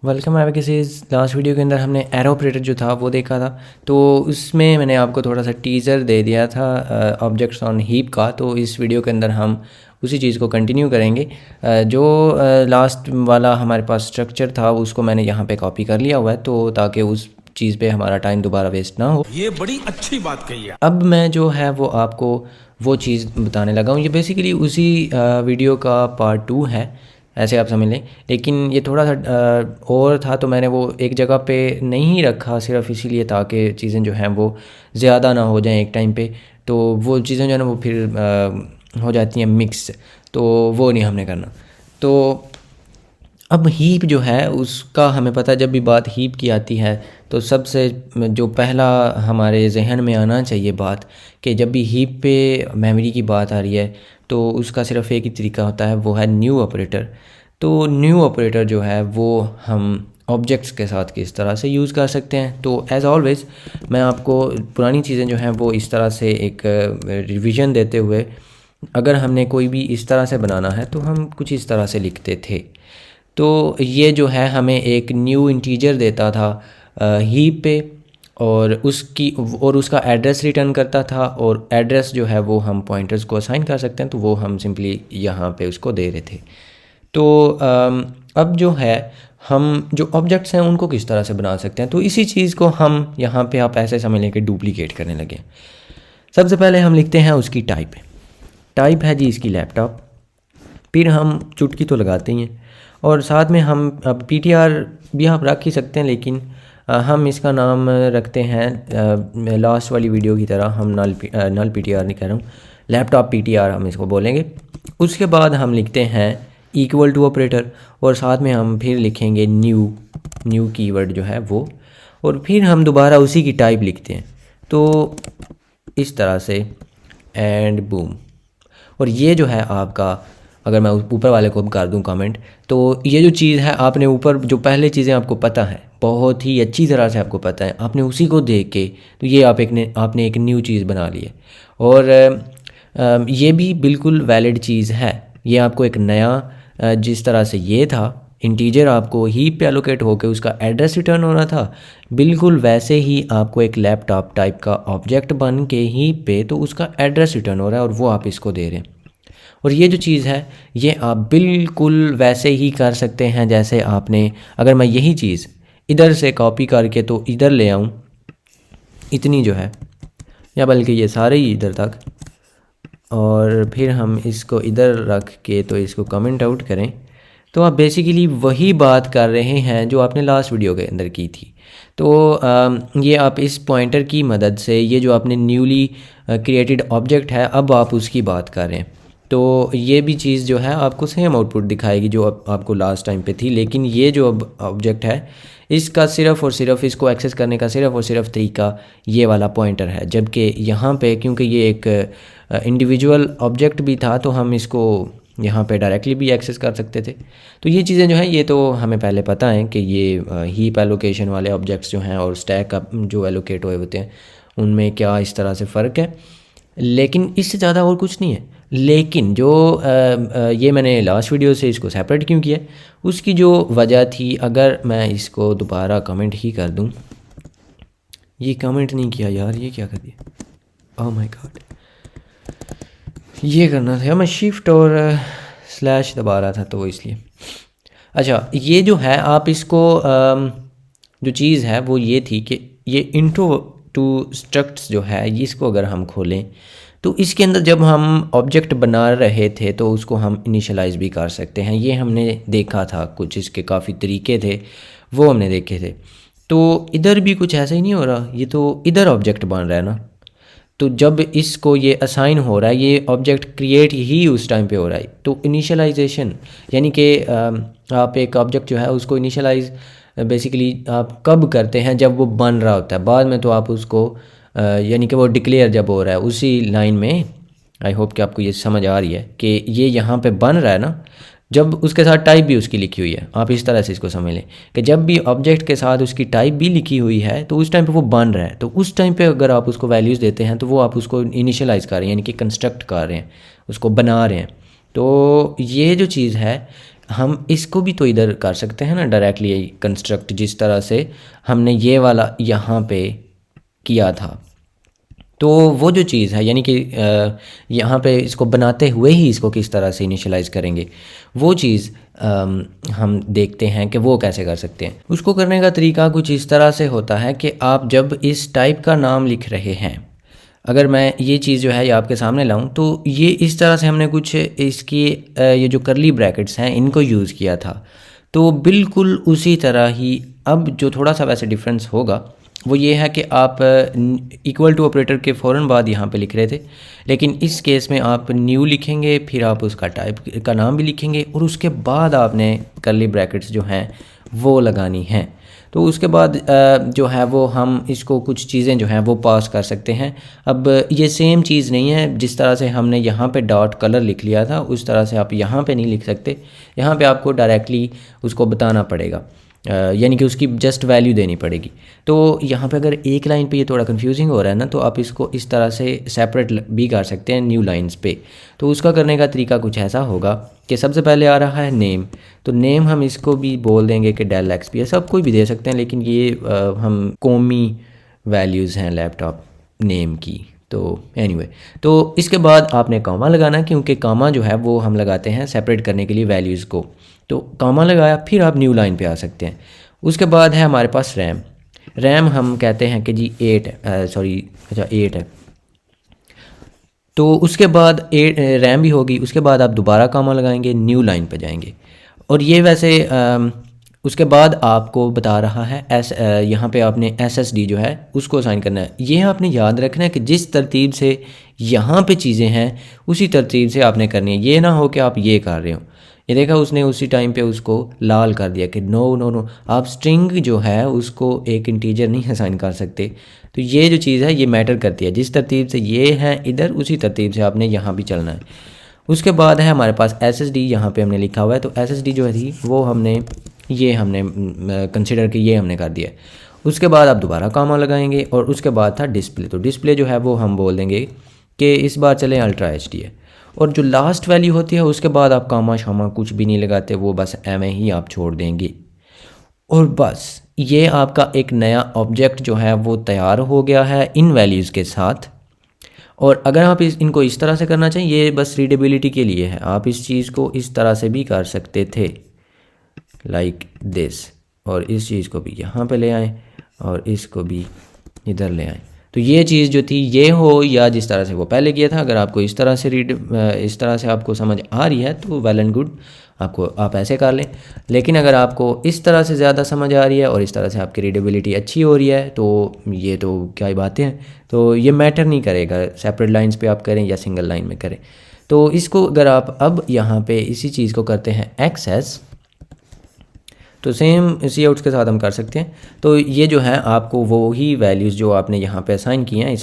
Welcome है। किसी last video के अंदर हमने एरो ऑपरेटर जो था वो देखा था, तो उसमें मैंने आपको थोड़ा सा टीज़र दे दिया था ऑब्जेक्ट्स ऑन हीप का। तो इस वीडियो के अंदर हम उसी चीज़ को कंटिन्यू करेंगे। जो लास्ट वाला हमारे पास स्ट्रक्चर था उसको मैंने यहाँ पे कॉपी कर लिया हुआ है, तो ताकि उस चीज़ पे हमारा टाइम दोबारा वेस्ट ना हो। ये बड़ी अच्छी बात कही है। अब मैं जो है वो आपको वो चीज़ बताने लगा हूँ। ये बेसिकली उसी वीडियो का पार्ट 2 है, ऐसे आप समझ लें। लेकिन ये थोड़ा सा और था, तो मैंने वो एक जगह पे नहीं रखा सिर्फ इसीलिए ताकि चीज़ें जो हैं वो ज़्यादा ना हो जाएं एक टाइम पे। तो वो चीज़ें जो है ना वो फिर हो जाती हैं मिक्स, तो वो नहीं हमने करना। तो अब हीप जो है उसका हमें पता है, जब भी बात हीप की आती है तो सबसे जो पहला हमारे जहन में आना चाहिए बात, कि जब भी हीप पे मेमोरी की बात आ रही है तो उसका सिर्फ एक ही तरीका होता है, वो है न्यू ऑपरेटर। तो न्यू ऑपरेटर जो है वो हम ऑब्जेक्ट्स के साथ किस तरह से यूज़ कर सकते हैं। तो एज़ ऑलवेज़ मैं आपको पुरानी चीज़ें जो हैं वो इस तरह से एक रिवीजन देते हुए, अगर हमने कोई भी इस तरह से बनाना है तो हम कुछ इस तरह से लिखते थे। तो ये जो है हमें एक न्यू इंटीजर देता था हीप पे, और उसका एड्रेस रिटर्न करता था, और एड्रेस जो है वो हम पॉइंटर्स को असाइन कर सकते हैं, तो वो हम सिंपली यहाँ पे उसको दे रहे थे। तो अब जो है हम जो ऑब्जेक्ट्स हैं उनको किस तरह से बना सकते हैं, तो इसी चीज़ को हम यहाँ पे आप ऐसे समझ लें कि डुप्लीकेट करने लगे। सबसे पहले हम लिखते हैं उसकी टाइप। टाइप है जी इसकी लैपटॉप। फिर हम चुटकी तो लगाते ही हैं, और साथ में हम अब पीटीआर भी आप रख ही सकते हैं, लेकिन हम इसका नाम रखते हैं लास्ट वाली वीडियो की तरह। हम नल पीटीआर नहीं कह रहा हूँ, लैपटॉप पीटीआर हम इसको बोलेंगे। उसके बाद हम लिखते हैं इक्वल टू ऑपरेटर, और साथ में हम फिर लिखेंगे न्यू कीवर्ड जो है वो, और फिर हम दोबारा उसी की टाइप लिखते हैं। तो इस तरह से एंड बूम। और ये जो है आपका, अगर मैं ऊपर वाले को कर दूं कमेंट, तो ये जो चीज़ है आपने ऊपर जो पहले चीज़ें आपको पता है, बहुत ही अच्छी तरह से आपको पता है, आपने उसी को देख के तो ये आपने एक न्यू चीज़ बना ली है। और ये भी बिल्कुल वैलिड चीज़ है। ये आपको एक नया जिस तरह से ये था इंटीजर आपको हीप पे एलोकेट होकर उसका एड्रेस रिटर्न होना था, बिल्कुल वैसे ही आपको एक लैपटॉप टाइप का ऑब्जेक्ट बन के हीप पे तो उसका एड्रेस रिटर्न हो रहा है, और वो आप इसको दे रहे हैं। और ये जो चीज़ है ये आप बिल्कुल वैसे ही कर सकते हैं जैसे आपने, अगर मैं यही चीज़ इधर से कॉपी करके तो इधर ले आऊँ, इतनी जो है, या बल्कि ये सारे ही इधर तक, और फिर हम इसको इधर रख के तो इसको कमेंट आउट करें, तो आप बेसिकली वही बात कर रहे हैं जो आपने लास्ट वीडियो के अंदर की थी। तो ये आप इस पॉइंटर की मदद से, ये जो आपने न्यूली क्रिएटेड ऑब्जेक्ट है अब आप उसकी बात कर रहे हैं, तो ये भी चीज़ जो है आपको सेम आउटपुट दिखाएगी जो आपको लास्ट टाइम पे थी। लेकिन ये जो अब ऑब्जेक्ट है इसका सिर्फ़ और सिर्फ इसको एक्सेस करने का सिर्फ़ और सिर्फ तरीका ये वाला पॉइंटर है, जबकि यहाँ पे क्योंकि ये एक इंडिविजुअल ऑब्जेक्ट भी था तो हम इसको यहाँ पे डायरेक्टली भी एक्सेस कर सकते थे। तो ये चीज़ें जो हैं ये तो हमें पहले पता है कि ये हीप एलोकेशन वाले ऑब्जेक्ट्स जो हैं और स्टैक का जो एलोकेट हुए होते हैं उनमें क्या इस तरह से फ़र्क है, लेकिन इससे ज़्यादा और कुछ नहीं है। लेकिन जो ये मैंने लास्ट वीडियो से इसको सेपरेट क्यों किया, उसकी जो वजह थी, अगर मैं इसको दोबारा कमेंट ही कर दूं, ये कमेंट नहीं किया यार, ये क्या कर दिया, ओह माय गॉड, ये करना था, मैं शिफ्ट और स्लैश दबा रहा था तो इसलिए। अच्छा, ये जो है आप इसको जो चीज़ है वो ये थी कि ये इंट्रो टू स्ट्रक्ट्स जो है इसको अगर हम खोलें तो इसके अंदर जब हम ऑब्जेक्ट बना रहे थे तो उसको हम इनिशियलाइज़ भी कर सकते हैं। ये हमने देखा था, कुछ इसके काफ़ी तरीके थे वो हमने देखे थे। तो इधर भी कुछ ऐसा ही नहीं हो रहा, ये तो इधर ऑब्जेक्ट बन रहा है ना, तो जब इसको ये असाइन हो रहा है, ये ऑब्जेक्ट क्रिएट ही उस टाइम पे हो रहा है। तो इनिशियलाइजेशन यानी कि आप एक ऑब्जेक्ट जो है उसको इनिशियलाइज बेसिकली आप कब करते हैं, जब वो बन रहा होता है। बाद में तो आप उसको यानी कि वो डिक्लेयर जब हो रहा है उसी लाइन में। आई होप कि आपको ये समझ आ रही है कि ये यहाँ पे बन रहा है ना, जब उसके साथ टाइप भी उसकी लिखी हुई है। आप इस तरह से इसको समझ लें कि जब भी ऑब्जेक्ट के साथ उसकी टाइप भी लिखी हुई है तो उस टाइम पे वो बन रहा है, तो उस टाइम पे अगर आप उसको वैल्यूज़ देते हैं तो वो आप उसको इनिशियलाइज़ कर रहे हैं, यानी कि कंस्ट्रक्ट कर रहे हैं, उसको बना रहे हैं। तो ये जो चीज़ है हम इसको भी तो इधर कर सकते हैं ना डायरेक्टली कंस्ट्रक्ट, जिस तरह से हमने ये वाला यहाँ पे किया था। तो वो जो चीज़ है यानी कि यहाँ पे इसको बनाते हुए ही इसको किस तरह से इनिशियलाइज़ करेंगे, वो चीज़ हम देखते हैं कि वो कैसे कर सकते हैं। उसको करने का तरीका कुछ इस तरह से होता है कि आप जब इस टाइप का नाम लिख रहे हैं, अगर मैं ये चीज़ जो है ये आपके सामने लाऊं तो ये इस तरह से हमने कुछ इसकी ये जो करली ब्रैकेट्स हैं इनको यूज़ किया था। तो बिल्कुल उसी तरह ही अब जो थोड़ा सा वैसे डिफरेंस होगा वो ये है कि आप इक्वल टू ऑपरेटर के फ़ौरन बाद यहाँ पे लिख रहे थे, लेकिन इस केस में आप न्यू लिखेंगे, फिर आप उसका टाइप का नाम भी लिखेंगे और उसके बाद आपने करली ब्रैकेट्स जो हैं वो लगानी हैं। तो उसके बाद जो है वो हम इसको कुछ चीज़ें जो हैं वो पास कर सकते हैं। अब ये सेम चीज़ नहीं है, जिस तरह से हमने यहाँ पे डॉट कलर लिख लिया था उस तरह से आप यहाँ पे नहीं लिख सकते। यहाँ पे आपको डायरेक्टली उसको बताना पड़ेगा, यानी कि उसकी जस्ट वैल्यू देनी पड़ेगी। तो यहाँ पे अगर एक लाइन पे ये थोड़ा कंफ्यूजिंग हो रहा है ना, तो आप इसको इस तरह से सेपरेट भी कर सकते हैं न्यू लाइंस पे। तो उसका करने का तरीका कुछ ऐसा होगा कि सबसे पहले आ रहा है नेम, तो नेम हम इसको भी बोल देंगे कि डेल एक्स पी, सब कोई भी दे सकते हैं, लेकिन ये हम कौमी वैल्यूज़ हैं लैपटॉप नेम की। तो एनीवे तो इसके बाद आपने कॉमा लगाना, क्योंकि कॉमा जो है वो हम लगाते हैं सेपरेट करने के लिए वैल्यूज़ को। तो कॉमा लगाया, फिर आप न्यू लाइन पे आ सकते हैं। उसके बाद है हमारे पास रैम। रैम हम कहते हैं कि जी 8 है। तो उसके बाद रैम भी होगी, उसके बाद आप दोबारा कॉमा लगाएंगे, न्यू लाइन पे जाएंगे। और ये वैसे उसके बाद आपको बता रहा है यहाँ पे आपने SSD जो है उसको असाइन करना है। ये आपने याद रखना है कि जिस तरतीब से यहाँ पे चीज़ें हैं उसी तरतीब से आपने करनी है। ये ना हो कि आप ये कर रहे हो, ये देखा उसने उसी टाइम पे उसको लाल कर दिया कि नो नो नो, आप स्ट्रिंग जो है उसको एक इंटीजर नहीं असाइन कर सकते। तो ये जो चीज़ है ये मैटर करती है, जिस तरतीब से ये है इधर उसी तरतीब से आपने यहाँ भी चलना है। उसके बाद है हमारे पास SSD, यहाँ पे हमने लिखा हुआ है। तो SSD जो थी वो हमने कंसिडर कि ये हमने कर दिया। उसके बाद आप दोबारा कॉमा लगाएंगे और उसके बाद था डिस्प्ले। तो डिस्प्ले जो है वो हम बोल देंगे कि इस बार चलें अल्ट्रा HD है। और जो लास्ट वैल्यू होती है उसके बाद आप कॉमा शामा कुछ भी नहीं लगाते, वो बस एम ही आप छोड़ देंगे। और बस ये आपका एक नया ऑब्जेक्ट जो है वो तैयार हो गया है इन वैल्यूज़ के साथ। और अगर आप इनको इस तरह से करना चाहिए, ये बस रीडेबिलिटी के लिए है, आप इस चीज़ को इस तरह से भी कर सकते थे लाइक दिस, और इस चीज़ को भी यहाँ पे ले आएँ और इसको भी इधर ले आएँ। तो ये चीज़ जो थी ये हो या जिस तरह से वो पहले किया था, अगर आपको इस तरह से आपको समझ आ रही है तो वेल एंड गुड, आप ऐसे कर लें। लेकिन अगर आपको इस तरह से ज़्यादा समझ आ रही है और इस तरह से आपकी रीडेबिलिटी अच्छी हो रही है तो ये तो क्या ही बातें हैं। तो ये मैटर नहीं करेगा सेपरेट लाइंस पे आप करें या सिंगल लाइन में करें। तो इसको अगर आप अब यहाँ पे इसी चीज़ को करते हैं एक्सेस, तो सेम सी आउट्स के साथ हम कर सकते हैं। तो ये जो है आपको वो ही वैल्यूज़ जो आपने यहाँ पे असाइन की हैं,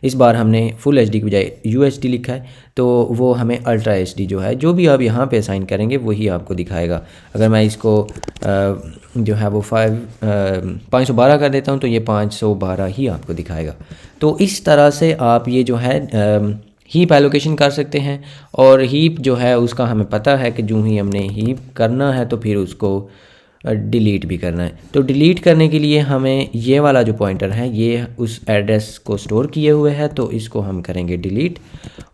इस बार हमने फुल HD की बजाय UHD लिखा है, तो वो हमें अल्ट्रा HD जो है जो भी आप यहाँ पे असाइन करेंगे वही आपको दिखाएगा। अगर मैं इसको जो है वो 512 कर देता हूँ तो ये 512 ही आपको दिखाएगा। तो इस तरह से आप ये जो है हीप एलोकेशन कर सकते हैं। और हीप जो है उसका हमें पता है कि जो ही हमने हीप करना है तो फिर उसको डिलीट भी करना है। तो डिलीट करने के लिए हमें ये वाला जो पॉइंटर है ये उस एड्रेस को स्टोर किए हुए है, तो इसको हम करेंगे डिलीट।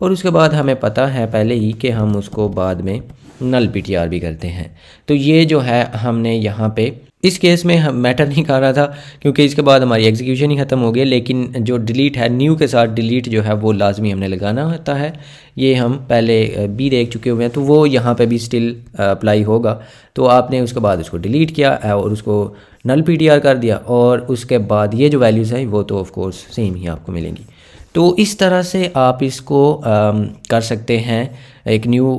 और उसके बाद हमें पता है पहले ही कि हम उसको बाद में नल PTR भी करते हैं। तो ये जो है हमने यहाँ पे इस केस में हम मैटर नहीं कर रहा था क्योंकि इसके बाद हमारी एग्जीक्यूशन ही ख़त्म हो गई। लेकिन जो डिलीट है न्यू के साथ डिलीट जो है वो लाजमी हमने लगाना होता है, ये हम पहले भी देख चुके हुए हैं, तो वो यहाँ पे भी स्टिल अप्लाई होगा। तो आपने उसके बाद उसको डिलीट किया और उसको नल PTR कर दिया और उसके बाद ये जो वैल्यूज़ है वो तो ऑफ कोर्स सेम ही आपको मिलेंगी। तो इस तरह से आप इसको कर सकते हैं, एक न्यू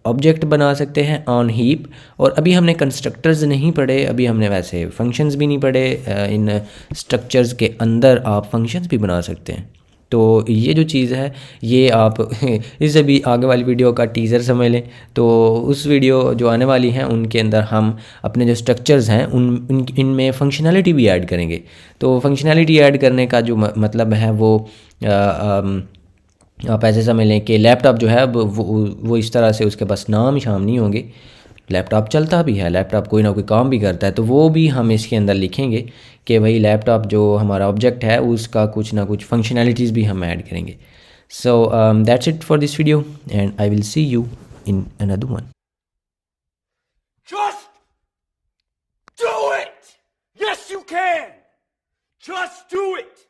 ऑब्जेक्ट बना सकते हैं ऑन हीप। और अभी हमने कंस्ट्रक्टर्स नहीं पढ़े, अभी हमने वैसे फंक्शंस भी नहीं पढ़े। इन स्ट्रक्चर्स के अंदर आप फंक्शंस भी बना सकते हैं। तो ये जो चीज़ है ये आप इससे भी आगे वाली वीडियो का टीज़र समझ लें। तो उस वीडियो जो आने वाली हैं उनके अंदर हम अपने जो स्ट्रक्चर्स हैं इनमें फंक्शनैलिटी भी ऐड करेंगे। तो फंक्शनैलिटी ऐड करने का जो मतलब है वो आप ऐसे समझ लें कि लैपटॉप जो है वो इस तरह से उसके पास नाम शाम नहीं होंगे, लैपटॉप चलता भी है, लैपटॉप कोई ना कोई काम भी करता है, तो वो भी हम इसके अंदर लिखेंगे कि भाई लैपटॉप जो हमारा ऑब्जेक्ट है उसका कुछ ना कुछ फंक्शनैलिटीज़ भी हम ऐड करेंगे. So that's it for this video and I will see you in another one. Just do it! Yes, you can! Just do it!